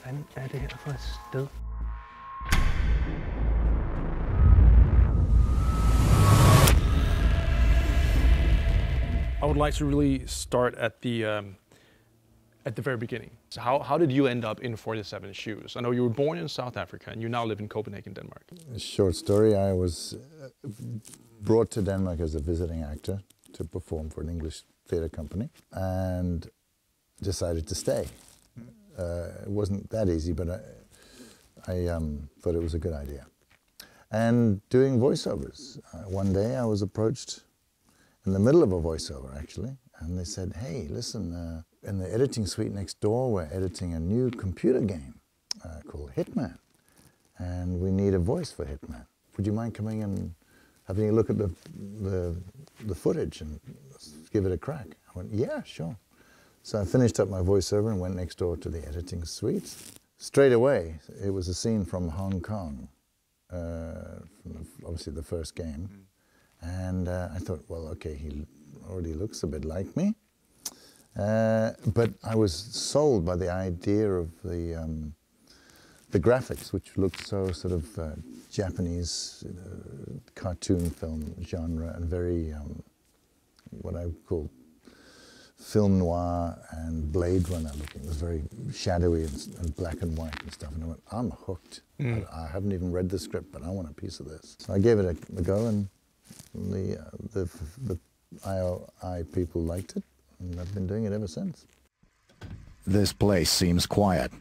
fanden er det her for et sted? I would like to really start at the very beginning. So how did you end up in 47 Shoes? I know you were born in South Africa and you now live in Copenhagen, Denmark. A short story, I was brought to Denmark as a visiting actor to perform for an English theatre company and decided to stay. It wasn't that easy, but I thought it was a good idea. And doing voiceovers. One day I was approached in the middle of a voiceover, actually, and they said, hey, listen, in the editing suite next door, we're editing a new computer game called Hitman, and we need a voice for Hitman. Would you mind coming and having a look at the footage and give it a crack? I went, yeah, sure. So I finished up my voiceover and went next door to the editing suite. Straight away, it was a scene from Hong Kong, from obviously the first game. And I thought, well, okay, he already looks a bit like me. But I was sold by the idea of the graphics, which looked so sort of Japanese cartoon film genre and very, what I would call film noir and Blade Runner looking. It was very shadowy and black and white and stuff. And I went, I'm hooked. I haven't even read the script, but I want a piece of this. So I gave it a go, and the IOI people liked it, and I've been doing it ever since. This place seems quiet.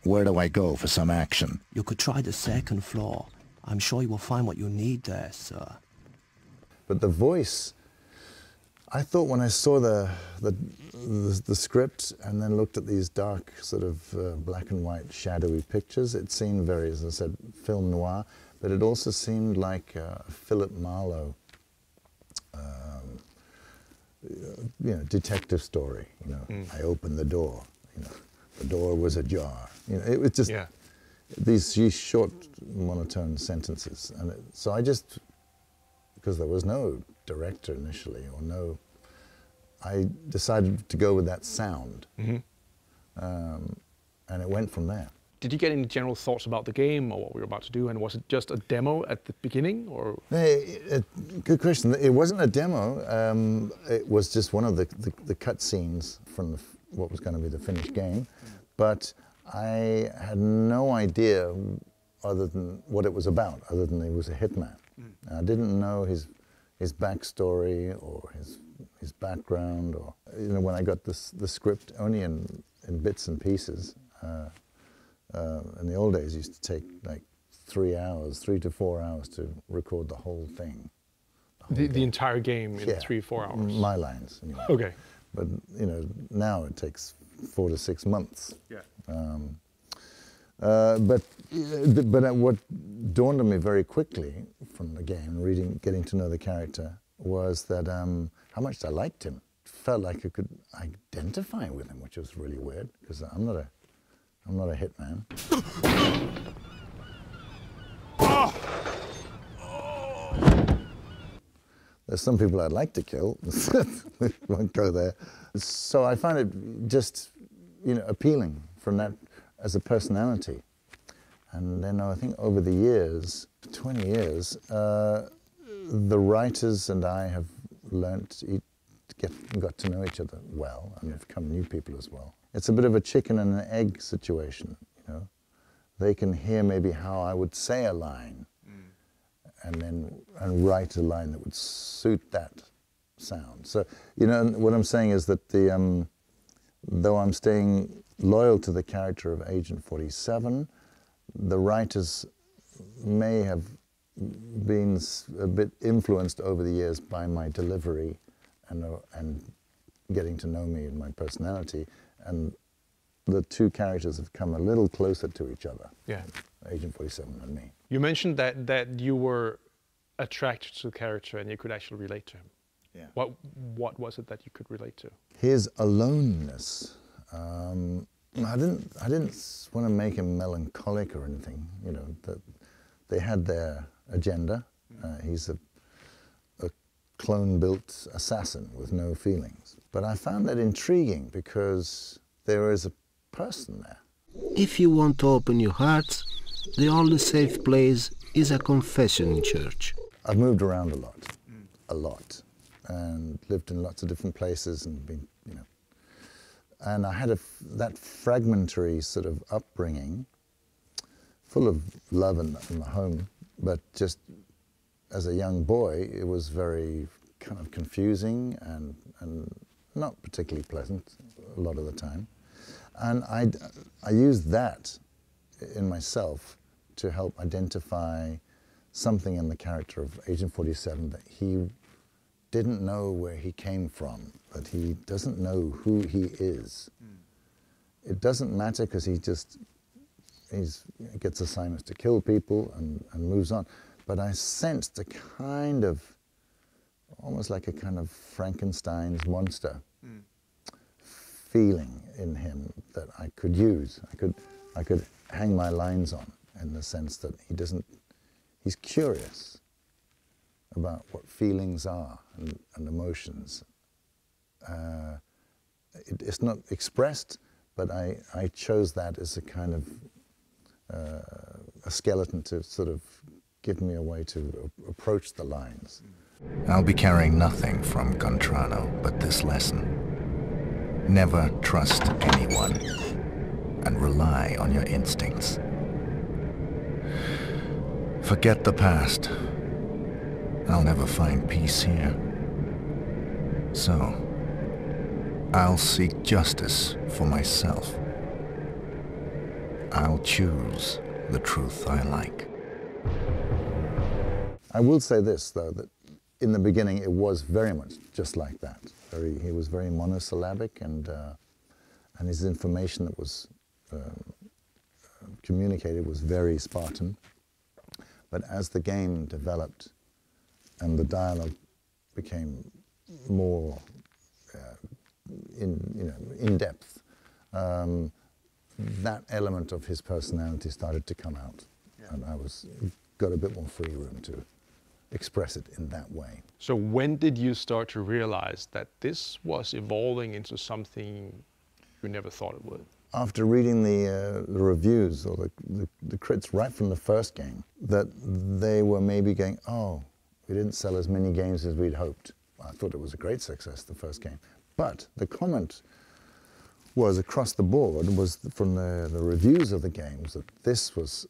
Where do I go for some action? You could try the second floor. I'm sure you will find what you need there, sir. But the voice, I thought when I saw the script and then looked at these dark sort of black and white shadowy pictures, it seemed very, as I said, film noir, but it also seemed like a Philip Marlowe detective story. I opened the door, the door was ajar. It was just these short monotone sentences. And so I just, because there was no director initially, I decided to go with that sound. And it went from there. Did you get any general thoughts about the game or what we were about to do? And was it just a demo at the beginning, or? Good question. It wasn't a demo. It was just one of the cut scenes from what was going to be the finished game. But I had no idea other than what it was about, other than he was a hitman. I didn't know his backstory or his background, or when I got the script only in bits and pieces. In the old days, it used to take like 3 to 4 hours to record the whole thing. The entire game in 3 or 4 hours? My lines, anyway. Okay. But, now it takes 4 to 6 months. Yeah. But what dawned on me very quickly from the game, getting to know the character, was that how much I liked him. Felt like I could identify with him, which was really weird, because I'm not a hitman. There's some people I'd like to kill. We won't go there. So I find it just, appealing from that as a personality. And then I think over the years, 20 years, the writers and I have learnt got to know each other well, and have become new people as well. It's a bit of a chicken and an egg situation, They can hear maybe how I would say a line, and write a line that would suit that sound. So, what I'm saying is that though I'm staying loyal to the character of Agent 47, the writers may have been a bit influenced over the years by my delivery and getting to know me and my personality, and the two characters have come a little closer to each other. Yeah. Agent 47 and me. You mentioned that you were attracted to the character and you could actually relate to him. Yeah. What was it that you could relate to? His aloneness. I didn't want to make him melancholic or anything. That they had their agenda. He's a clone-built assassin with no feelings. But I found that intriguing because there is a person there. If you want to open your heart, the only safe place is a confession church. I've moved around a lot, and lived in lots of different places and been, you know, and I had that fragmentary sort of upbringing, full of love in the home, but just as a young boy, it was very kind of confusing and not particularly pleasant a lot of the time. And I used that in myself to help identify something in the character of Agent 47 that he didn't know where he came from, that he doesn't know who he is. It doesn't matter because he gets assignments to kill people and moves on. But I sensed a kind of, almost like a kind of Frankenstein's monster feeling in him that I could use. I could hang my lines on, in the sense that he's curious about what feelings are and emotions. It's not expressed, but I chose that as a kind of a skeleton to sort of give me a way to approach the lines. I'll be carrying nothing from Contrano but this lesson. Never trust anyone and rely on your instincts. Forget the past. I'll never find peace here. So, I'll seek justice for myself. I'll choose the truth I like. I will say this, though, that in the beginning it was very much just like that. He was very monosyllabic, and his information that was communicated was very Spartan. But as the game developed and the dialogue became more in depth, that element of his personality started to come out, and I got a bit more free room to express it in that way. So when did you start to realize that this was evolving into something you never thought it would? After reading the reviews or the crits right from the first game, that they were maybe going, oh, we didn't sell as many games as we'd hoped. I thought it was a great success, the first game. But the comment was across the board, was from the reviews of the games, that this was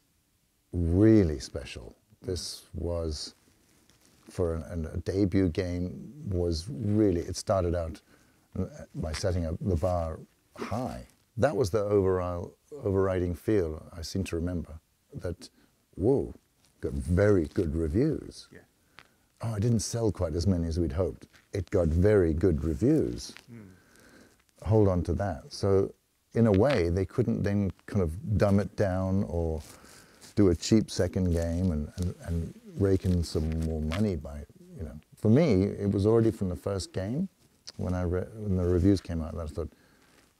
really special. This was, for a debut game, was really, it started out by setting up the bar high. That was the overriding feel, I seem to remember, that, whoa, got very good reviews. Yeah. Oh, it didn't sell quite as many as we'd hoped. It got very good reviews. Hold on to that. So in a way, they couldn't then kind of dumb it down or do a cheap second game and rake in some more money by, you know. For me, it was already from the first game, when the reviews came out, that I thought,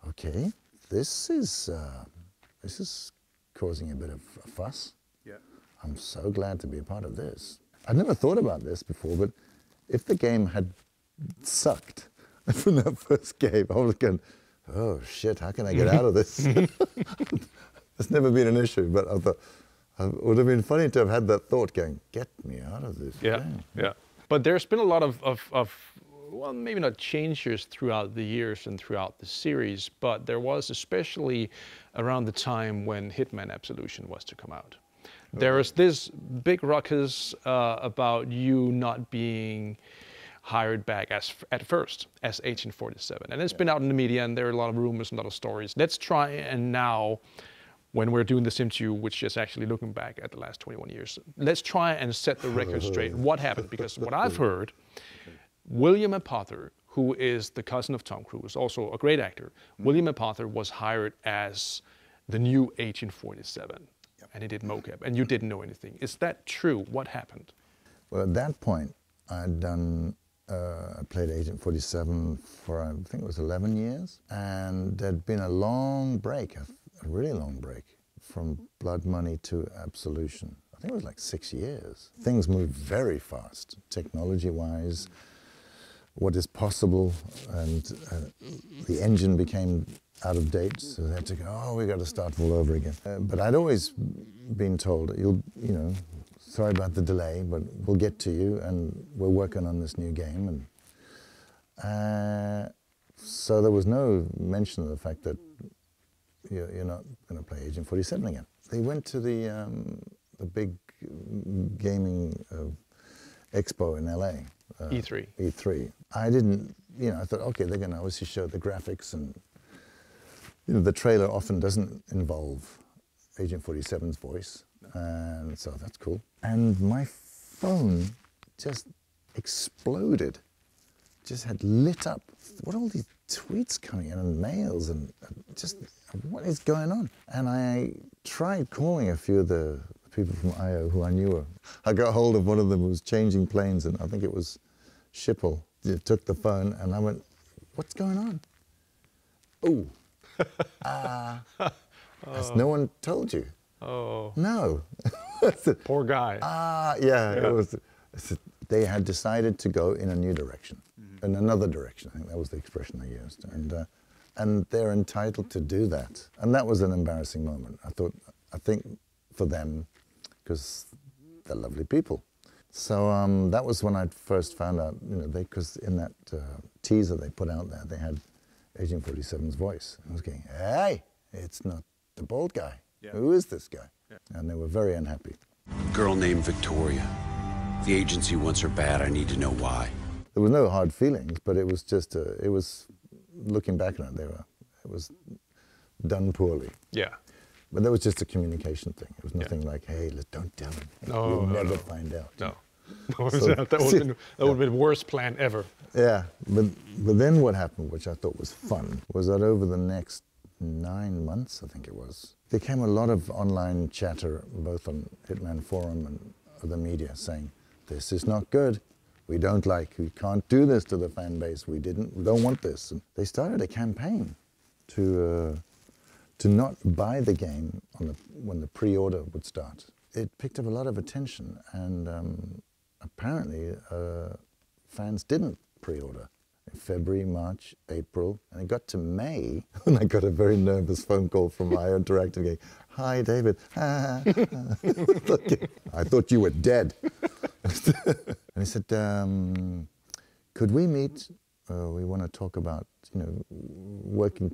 okay, this is causing a bit of a fuss. Yeah. I'm so glad to be a part of this. I'd never thought about this before, but if the game had sucked from that first game, I would have gone, oh shit, how can I get out of this? That's never been an issue, but I thought, it would have been funny to have had that thought going, get me out of this game. Yeah. But there's been a lot of well, maybe not changes throughout the years and throughout the series, but there was especially around the time when Hitman Absolution was to come out. There was this big ruckus about you not being hired back at first as Agent 47. And it's been out in the media, and there are a lot of rumors and a lot of stories. Let's try and now, when we're doing this interview, which is actually looking back at the last 21 years, let's try and set the record straight. What happened? Because what I've heard, William Apother, who is the cousin of Tom Cruise, also a great actor, William Apother was hired as the new Agent 47. And he did mocap, and you didn't know anything. Is that true? What happened? Well, at that point, I'd done, I played Agent 47 for, I think it was 11 years. And there'd been a long break, a really long break, from Blood Money to Absolution. I think it was like 6 years. Things moved very fast, technology-wise. what is possible, and the engine became out of date, so they had to go, oh, we got to start all over again. But I'd always been told, you know, sorry about the delay, but we'll get to you, and we're working on this new game. And so there was no mention of the fact that you're not going to play Agent 47 again. They went to the big gaming expo in LA. E3. E3. I didn't, you know, I thought, okay, they're going to obviously show the graphics, and, you know, the trailer often doesn't involve Agent 47's voice, and so that's cool. And my phone just exploded, just had lit up. What are all these tweets coming in and mails, and just, what is going on? And I tried calling a few of the people from IO who I knew. I got hold of one of them who was changing planes, and I think it was Schiphol. He took the phone, and I went, what's going on? Oh, has no one told you? Oh. No. Poor guy. Yeah. It was, they had decided to go in a new direction, in another direction. I think that was the expression they used. And they're entitled to do that. And that was an embarrassing moment. I think for them, because they're lovely people. So that was when I first found out, you know, because in that teaser they put out there, they had Agent 47's voice. I was going, hey, it's not the bald guy. Yeah. Who is this guy? Yeah. And they were very unhappy. Girl named Victoria. The agency wants her bad. I need to know why. There was no hard feelings, but it was just, it was, looking back on it, it was done poorly. Yeah. But that was just a communication thing. It was nothing like, hey, don't tell him. No, You'll never find out. No. That would have been the worst plan ever. Yeah, but then what happened, which I thought was fun, was that over the next 9 months, I think it was, there came a lot of online chatter, both on Hitman Forum and other media, saying, this is not good. We can't do this to the fan base. We don't want this. And they started a campaign to not buy the game when the pre-order would start. It picked up a lot of attention, and apparently fans didn't pre-order. In February, March, April, and it got to May, and I got a very nervous phone call from IO Interactive going, hi, David. I thought you were dead. And he said, could we meet? We want to talk about, you know, working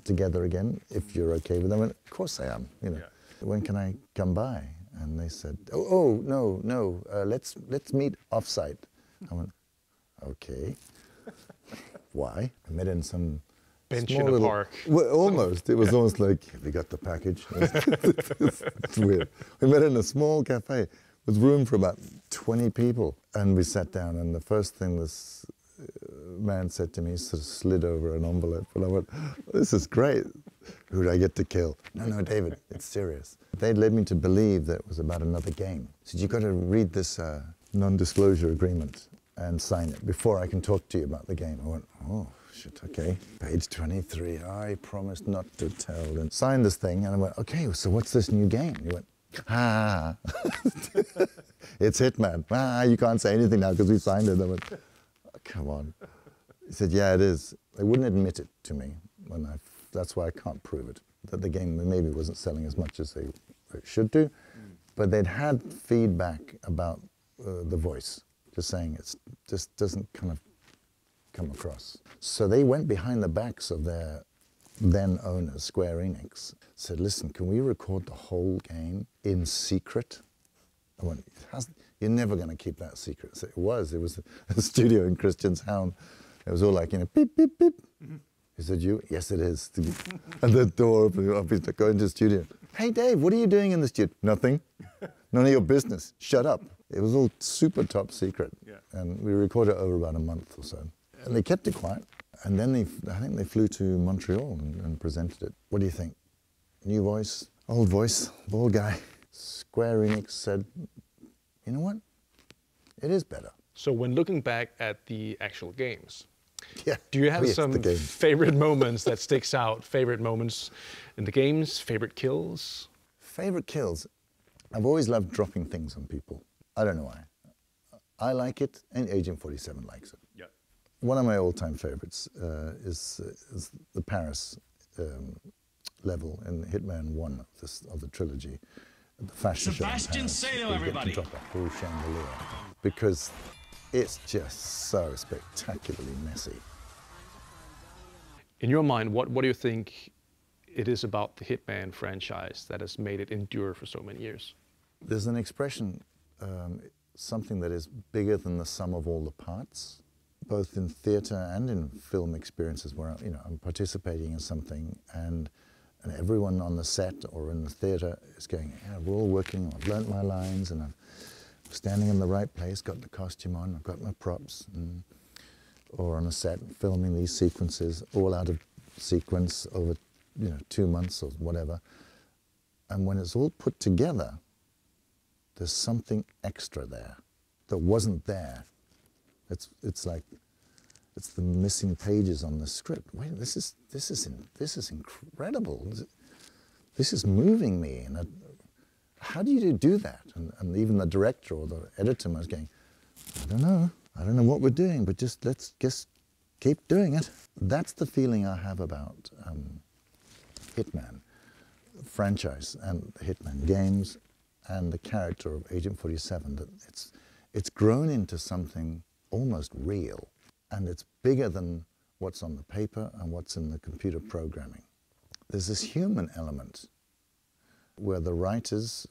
together again, if you're okay with them. I went, of course I am, you know. Yeah. When can I come by? And they said, no, let's meet off-site. I went, okay. Why? I met in some bench in a park. Well, almost. It was almost like, we got the package. It's weird. We met in a small cafe with room for about 20 people. And we sat down, and the first thing this man said to me, sort of slid over an envelope, and I went, this is great. Who did I get to kill? No, David, it's serious. They led me to believe that it was about another game. He said, you've got to read this non-disclosure agreement and sign it before I can talk to you about the game. I went, oh, shit, okay. Page 23, I promised not to tell. And signed this thing, and I went, okay, so what's this new game? He went, it's Hitman. You can't say anything now because we signed it. I went, oh, come on. He said, yeah, it is. They wouldn't admit it to me. That's why I can't prove it. That the game maybe wasn't selling as much as they should do. But they'd had feedback about the voice, just saying it just doesn't kind of come across. So they went behind the backs of their then owners, Square Enix, said, listen, can we record the whole game in secret? I went, you're never going to keep that secret. So it was a studio in Christianshavn. It was all like, you know, beep, beep, beep. He said, yes, it is. And the door opened up, he's going to the studio. Hey, Dave, what are you doing in the studio? Nothing. None of your business. Shut up. It was all super top secret. Yeah. And we recorded it over about a month or so. And they kept it quiet. And then I think they flew to Montreal and presented it. What do you think? New voice, old voice, bald guy. Square Enix said, you know what? It is better. So when looking back at the actual games, yeah. Do you have some favorite moments that sticks out? Favorite moments in the games? Favorite kills? Favorite kills? I've always loved dropping things on people. I don't know why. I like it, and Agent 47 likes it. Yeah. One of my all-time favorites is the Paris level in Hitman 1 of the trilogy. The fashion Sebastian show in Paris, Salo, where you get everybody. to drop a whole chandelier. Because it's just so spectacularly messy. In your mind, what do you think it is about the Hitman franchise that has made it endure for so many years? There's an expression, something that is bigger than the sum of all the parts, both in theatre and in film experiences where I'm participating in something and everyone on the set or in the theatre is going, yeah, we're all working, I've learnt my lines and I'm standing in the right place, got the costume on, I've got my props, or on a set filming these sequences, all out of sequence over 2 months or whatever. And when it's all put together, there's something extra there that wasn't there. It's like it's the missing pages on the script. Wait, this is incredible. This is moving me. And how do you do that? And even the director or the editor was going, I don't know what we're doing, but let's just keep doing it. That's the feeling I have about Hitman franchise and the Hitman games and the character of Agent 47. That it's grown into something almost real, and it's bigger than what's on the paper and what's in the computer programming. There's this human element where the writers,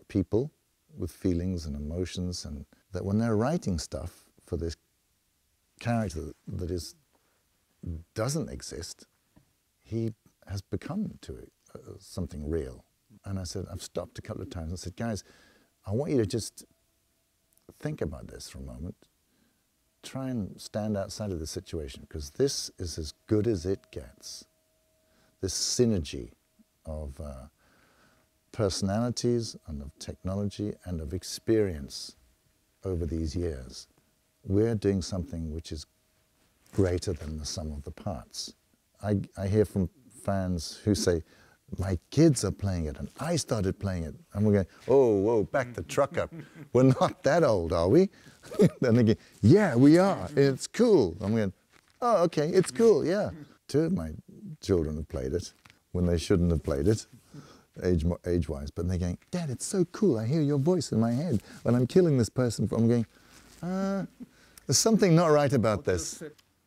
people with feelings and emotions, and that when they're writing stuff for this character that doesn't exist, he has become to it something real. And I said, I've stopped a couple of times and said, guys, I want you to just think about this for a moment. Try and stand outside of the situation, because this is as good as it gets. This synergy of personalities and of technology and of experience over these years. We're doing something which is greater than the sum of the parts. I hear from fans who say, my kids are playing it, and I started playing it. And we're going, oh, whoa, back the truck up. We're not that old, are we? Then they go, yeah, we are, it's cool. I'm going, oh, okay, it's cool, yeah. 2 of my children have played it when they shouldn't have played it, age-wise. But they're going, Dad, it's so cool. I hear your voice in my head when I'm killing this person. I'm going, there's something not right about this.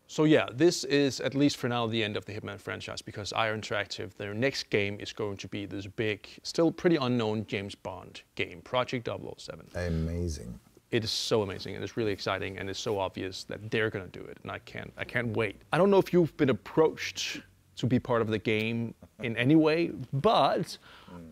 So yeah, this is, at least for now, the end of the Hitman franchise, because IO Interactive, their next game is going to be this big, still pretty unknown James Bond game, Project 007. Amazing. It is so amazing, and it's really exciting, and it's so obvious that they're going to do it, and I can't wait. I don't know if you've been approached to be part of the game in any way, but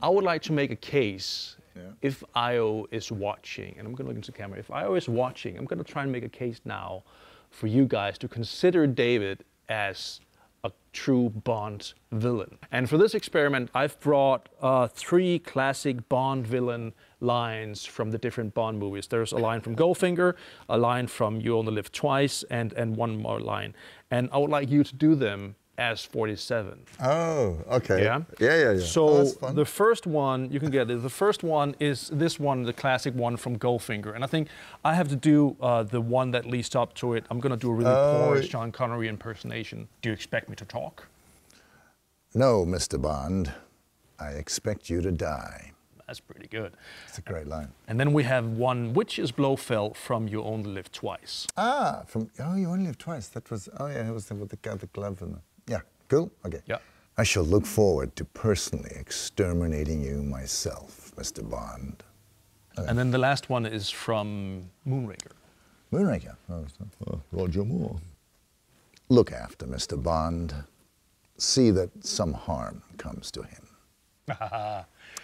I would like to make a case. Yeah. If IO is watching, and I'm going to look into the camera, if IO is watching, I'm going to try and make a case now for you guys to consider David as a true Bond villain. And for this experiment, I've brought 3 classic Bond villain lines from the different Bond movies. There's a line from Goldfinger, a line from You Only Live Twice, and one more line. And I would like you to do them as 47. Oh, okay. Yeah? Yeah. So the first one, you can get it. The first one is this one, the classic one from Goldfinger. And I think I have to do the one that leads up to it. I'm going to do a really poor Sean Connery impersonation. Do you expect me to talk? No, Mr. Bond. I expect you to die. That's pretty good. It's a great line. And then we have one, which is Blofeld from You Only Live Twice. Ah, You Only Live Twice. That was, it was with the glove and the... Yeah, cool, okay. Yeah. I shall look forward to personally exterminating you myself, Mr. Bond. Okay. And then the last one is from Moonraker. Moonraker? Roger Moore. Look after Mr. Bond. See that some harm comes to him.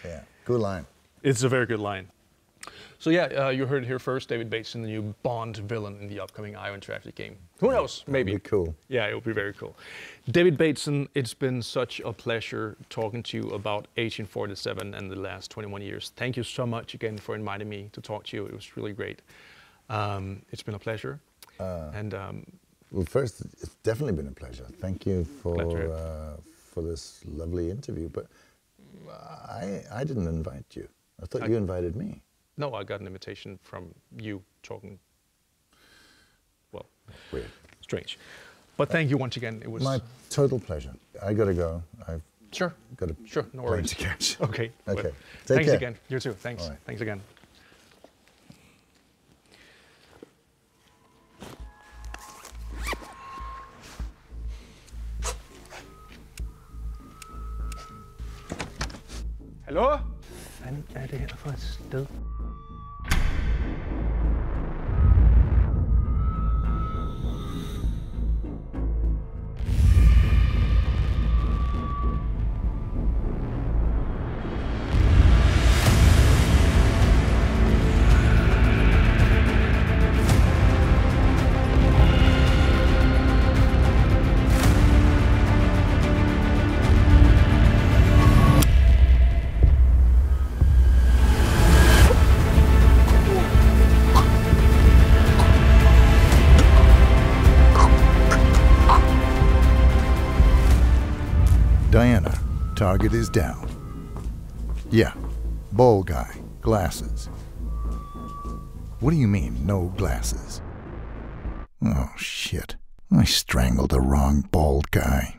Yeah, good line. It's a very good line. So yeah, you heard it here first. David Bateson, the new Bond villain in the upcoming IO Interactive game. Who knows? Maybe. That'd be cool. Yeah, it would be very cool. David Bateson, it's been such a pleasure talking to you about Agent 47 and the last 21 years. Thank you so much again for inviting me to talk to you. It was really great. It's been a pleasure. Well, first, it's definitely been a pleasure. Thank you for this lovely interview. But I didn't invite you. I thought you invited me. No, I got an invitation from you talking. Well, weird. strange. But thank you once again. It was my total pleasure. I gotta go. I've sure. got a Sure, no plane worries. to catch. Okay. Okay. Well, Take thanks care. again. You too. Thanks. All right. Thanks again. Hallo? Hvad fanden er det her for et sted? Diana, target is down. Yeah, bald guy, glasses. What do you mean, no glasses? Oh, shit. I strangled the wrong bald guy.